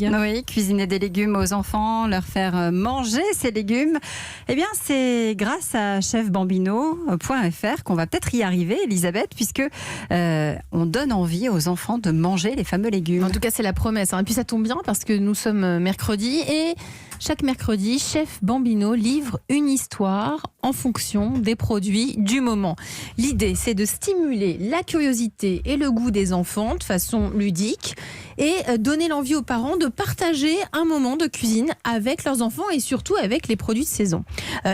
Oui, cuisiner des légumes aux enfants, leur faire manger ces légumes. Eh bien, c'est grâce à chefbambino.fr qu'on va peut-être y arriver, Elisabeth, puisque on donne envie aux enfants de manger les fameux légumes. En tout cas, c'est la promesse. Et puis ça tombe bien parce que nous sommes mercredi et chaque mercredi, Chef Bambino livre une histoire en fonction des produits du moment. L'idée, c'est de stimuler la curiosité et le goût des enfants de façon ludique et donner l'envie aux parents de partager un moment de cuisine avec leurs enfants et surtout avec les produits de saison.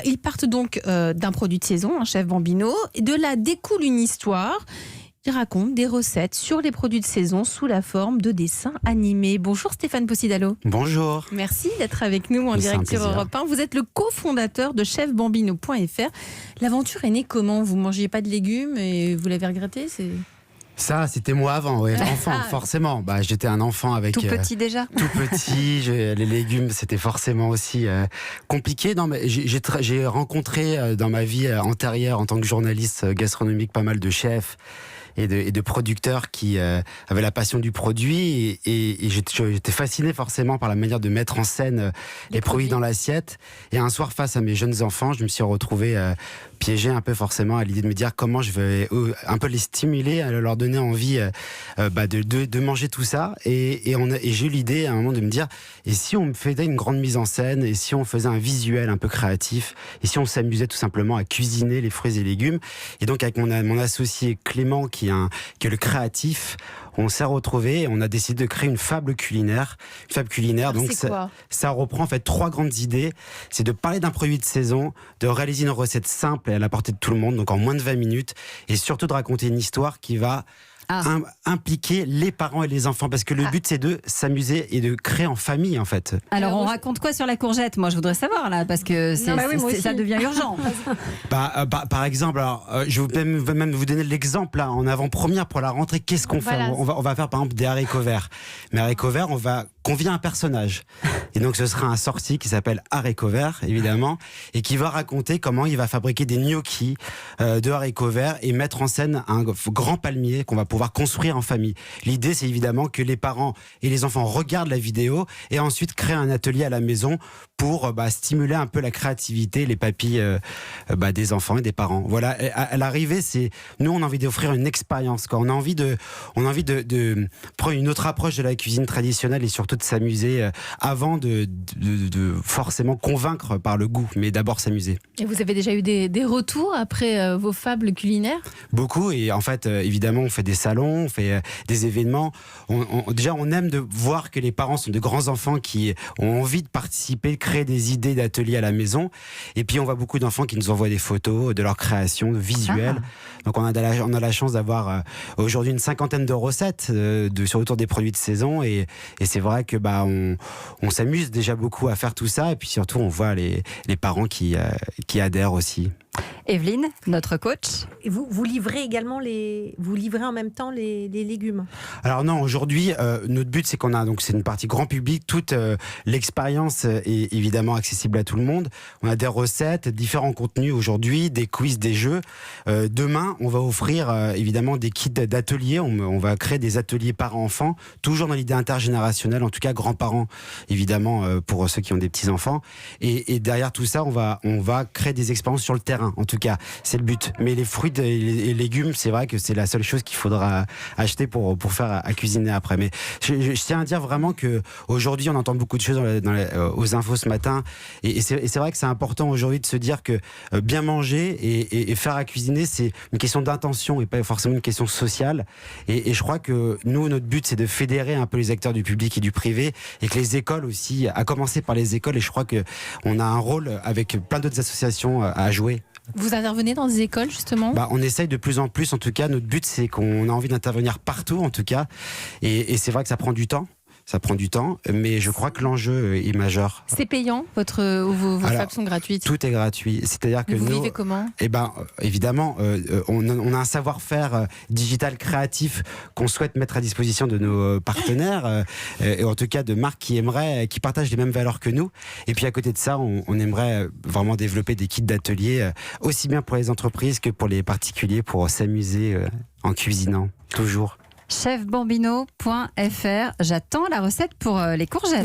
Ils partent donc d'un produit de saison, un Chef Bambino, et de là découle une histoire. Il raconte des recettes sur les produits de saison sous la forme de dessins animés. Bonjour Stéphane Possidalo. Bonjour. Merci d'être avec nous en direct sur Europe 1. Vous êtes le cofondateur de chefbambino.fr. L'aventure est née comment ? Vous ne mangiez pas de légumes et vous l'avez regretté ? Ça, c'était moi avant, ouais, enfant, forcément. J'étais un enfant avec... Tout petit déjà ? Tout petit, les légumes, c'était forcément aussi compliqué. Non, mais j'ai rencontré dans ma vie antérieure, en tant que journaliste gastronomique, pas mal de chefs et de producteurs qui avaient la passion du produit et j'étais fasciné forcément par la manière de mettre en scène les produits dans l'assiette. Et un soir, face à mes jeunes enfants, je me suis retrouvé piégé un peu forcément à l'idée de me dire comment je vais un peu les stimuler, leur donner envie de manger tout ça. Et j'ai eu l'idée à un moment de me dire, et si on faisait une grande mise en scène, et si on faisait un visuel un peu créatif, et si on s'amusait tout simplement à cuisiner les fruits et légumes. Et donc avec mon associé Clément qui est le créatif, on s'est retrouvés et on a décidé de créer une fable culinaire. Donc ça reprend en fait 3 grandes idées. C'est de parler d'un produit de saison, de réaliser une recette simple et à la portée de tout le monde, donc en moins de 20 minutes, et surtout de raconter une histoire qui va impliquer les parents et les enfants, parce que le but c'est de s'amuser et de créer en famille en fait. Alors on raconte quoi sur la courgette ? Moi je voudrais savoir là, parce que ça devient urgent. Par exemple, je vais même vous donner l'exemple là, en avant-première pour la rentrée. Qu'est-ce qu'on fait ? On va faire par exemple des haricots verts. Mais haricots verts, on va convier un personnage. Et donc ce sera un sorcier qui s'appelle Haricots Verts, évidemment, et qui va raconter comment il va fabriquer des gnocchis de haricots verts et mettre en scène un grand palmier qu'on va pouvoir construire en famille. L'idée, c'est évidemment que les parents et les enfants regardent la vidéo et ensuite créent un atelier à la maison pour stimuler un peu la créativité, les papilles des enfants et des parents. Voilà, à l'arrivée, nous on a envie d'offrir une expérience, quoi. On a envie de prendre une autre approche de la cuisine traditionnelle et surtout de s'amuser avant de forcément convaincre par le goût, mais d'abord s'amuser. Et vous avez déjà eu des retours après vos fables culinaires ? Beaucoup, et en fait, évidemment, on fait des salons, on fait des événements. Déjà, on aime de voir que les parents sont de grands enfants qui ont envie de participer, de créer des idées d'ateliers à la maison. Et puis, on voit beaucoup d'enfants qui nous envoient des photos de leur création, visuelle. Donc, on a la chance d'avoir aujourd'hui une 50aine de recettes autour des produits de saison. Et c'est vrai que on s'amuse déjà beaucoup à faire tout ça. Et puis surtout, on voit les parents qui adhèrent aussi. Evelyne, notre coach. Et vous livrez également vous livrez en même temps les légumes ? Alors non, aujourd'hui, notre but c'est c'est une partie grand public. Toute l'expérience est évidemment accessible à tout le monde. On a des recettes, différents contenus aujourd'hui, des quiz, des jeux. Demain, on va offrir évidemment des kits d'ateliers. On va créer des ateliers parents-enfants, toujours dans l'idée intergénérationnelle, en tout cas grands-parents, évidemment, pour ceux qui ont des petits-enfants. Et derrière tout ça, on va créer des expériences sur le terrain. En tout cas, c'est le but. Mais les fruits et les légumes, c'est vrai que c'est la seule chose qu'il faudra acheter pour faire à cuisiner après. Mais je tiens à dire vraiment que aujourd'hui, on entend beaucoup de choses aux infos ce matin. Et c'est vrai que c'est important aujourd'hui de se dire que bien manger et faire à cuisiner, c'est une question d'intention et pas forcément une question sociale. Et je crois que nous, notre but, c'est de fédérer un peu les acteurs du public et du privé, et que les écoles aussi, à commencer par les écoles. Et je crois qu'on a un rôle avec plein d'autres associations à jouer. Vous intervenez dans des écoles, justement ? On essaye de plus en plus, en tout cas. Notre but, c'est qu'on a envie d'intervenir partout, en tout cas. Et c'est vrai que ça prend du temps. Ça prend du temps, mais je crois que l'enjeu est majeur. C'est payant, vos fables sont gratuites ? Tout est gratuit. C'est-à-dire que vous vivez comment ? Évidemment, on a un savoir-faire digital créatif qu'on souhaite mettre à disposition de nos partenaires, et en tout cas de marques qui partagent les mêmes valeurs que nous. Et puis à côté de ça, on aimerait vraiment développer des kits d'ateliers, aussi bien pour les entreprises que pour les particuliers, pour s'amuser en cuisinant, toujours. chefbambino.fr. J'attends la recette pour les courgettes.